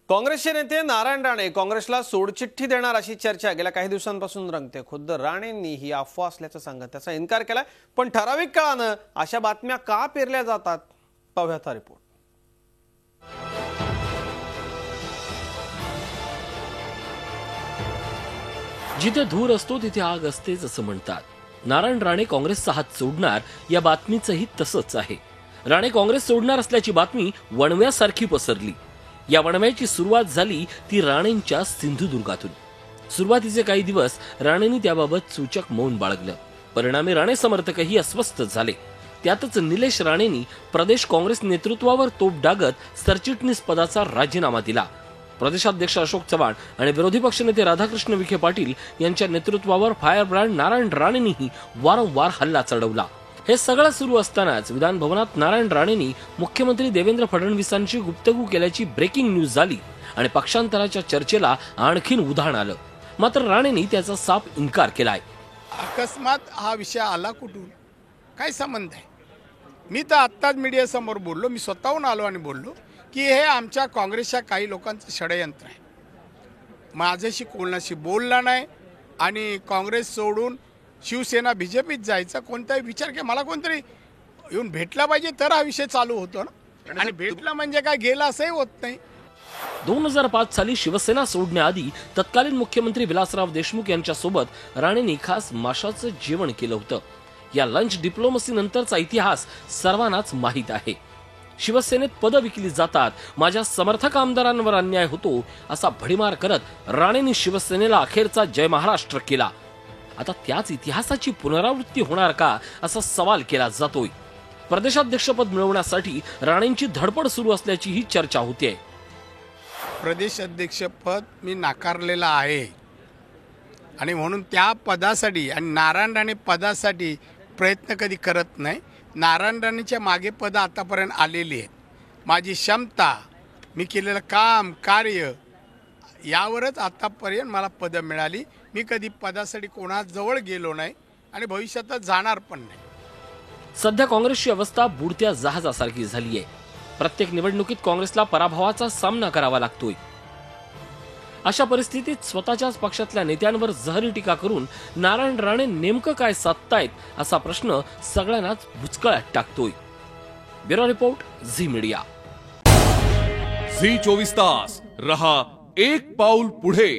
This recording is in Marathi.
काँग्रेसचे नेते नारायण राणे काँग्रेसला सोडचिठ्ठी देणार अशी चर्चा गेल्या काही दिवसांपासून रंगते। खुद्द राणेंनी ही अफवा असल्याचं सांगत त्याचा इन्कार केलाय। पण ठराविक काळानं अशा बातम्या का पेरल्या जातात, पाहूयात हा रिपोर्ट। जिथे धूर असतो तिथे आग असतेच असं म्हणतात। नारायण राणे काँग्रेसचा हात सोडणार या बातमीचंही तसंच आहे। राणे काँग्रेस सोडणार असल्याची बातमी वणव्यासारखी पसरली। या वणव्याची सुरुवात झाली ती राणेंच्या सिंधुदुर्गातून। सुरुवातीचे काही दिवस राणेंनी त्याबाबत सूचक मौन बाळगलं। परिणामी राणे समर्थकही अस्वस्थ झाले। त्यातच निलेश राणेंनी प्रदेश काँग्रेस नेतृत्वावर तोफ डागत सरचिटणीस पदाचा राजीनामा दिला। प्रदेशाध्यक्ष अशोक चव्हाण आणि विरोधी पक्षनेते राधाकृष्ण विखे पाटील यांच्या नेतृत्वावर फायर ब्रँड नारायण राणेंनीही वारंवार हल्ला चढवला। हे सगळं सुरू असतानाच विधान भवनात नारायण राणेंनी मुख्यमंत्री देवेंद्र फडणवीसांची गुप्तगू केल्याची ब्रेकिंग न्यूज झाली आणि पक्षांतराच्या चर्चेला आणखीन उधाण आलं। मात्र राणेंनी त्याचा साफ इन्कार केलाय। अकस्मात हा विषय आला कुठून, काय संबंध आहे? मी तर आत्ताच मीडिया समोर बोललो, मी स्वतःहून आलो आणि बोललो की हे आमच्या काँग्रेसच्या काही लोकांचं षडयंत्र आहे। माझ्याशी कोणाशी बोलला नाही आणि काँग्रेस सोडून शिवसेना बीजेपीत जायचा कोणताही विचार केला। मला कोणतरी येऊन भेटला पाहिजे तर हा विषय चालू होतो ना, आणि भेटला म्हणजे काय गेला असंही होत नाही। 2005 साली शिवसेना सोडण्याआधी तत्कालीन मुख्यमंत्री विलासराव देशमुख यांच्यासोबत राणेंनी खास माशाचं जेवण केलं होतं। या लंच डिप्लोमसी नंतरचा इतिहास सर्वांनाच माहीत आहे। शिवसेनेत पदं विकली जातात, माझ्या समर्थक आमदारांवर अन्याय होतो असा भडीमार करत राणेंनी शिवसेनेला अखेरचा जय महाराष्ट्र केला। आता त्याच इतिहासाची पुनरावृत्ती होणार का असा सवाल केला जातोय। प्रदेशाध्यक्षपद मिळवण्यासाठी राणेंची धडपड सुरू असल्याची ही चर्चा होते। प्रदेशाध्यक्षपद मी नाकारलेलं आहे आणि म्हणून त्या पदासाठी आणि नारायण राणे पदासाठी प्रयत्न कधी करत नाही। नारायण राणेच्या मागे पद आतापर्यंत आलेली आहेत। माझी क्षमता, मी केलेलं काम कार्य यावरच आतापर्यंत मला पदं मिळाली। मी कधी पदासाठी कोणाजवळ गेलो नाही आणि भविष्यात जाणार पण नाही। सध्या काँग्रेसची अवस्था बुडत्या जहाजासारखी झाली आहे। प्रत्येक निवडणुकीत काँग्रेसला पराभवाचा सामना करावा लागतोय। अशा परिस्थितीत स्वतःच्याच पक्षातल्या नेत्यांवर जहरी टीका करून नारायण राणे नेमकं काय साधतायत असा प्रश्न सगळ्यांनाच बुचकळ्यात टाकतोय। Bureau report, Zee Media. झी 24 तास रहा एक पाऊल पुढे।